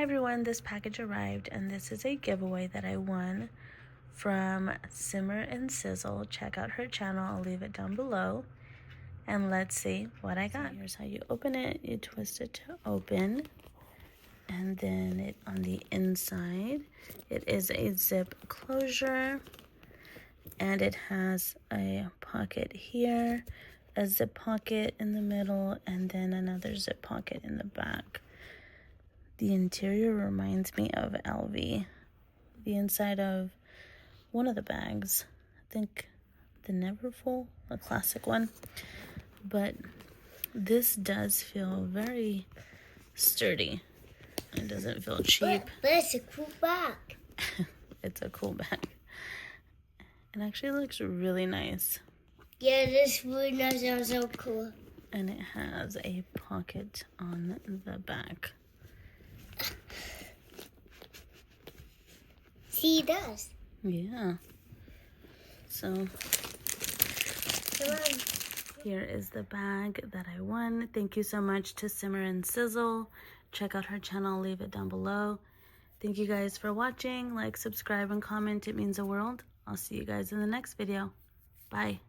Hi everyone, this package arrived and this is a giveaway that I won from Simmernsizzle. Check out her channel, I'll leave it down below. And let's see what I got. So here's how you open it. You twist it to open. And then on the inside, it is a zip closure. And it has a pocket here, a zip pocket in the middle, and then another zip pocket in the back. The interior reminds me of LV. The inside of one of the bags, I think the Neverfull, a classic one. But this does feel very sturdy. It doesn't feel cheap. But it's a cool bag. It's a cool bag. It actually looks really nice. Yeah, this really nice and so cool. And it has a pocket on the back. See, it does. Yeah. So here is the bag that I won. Thank you so much to Simmernsizzle. Check out her channel, I'll leave it down below. Thank you guys for watching. Like, subscribe, and comment. It means the world. I'll see you guys in the next video. Bye.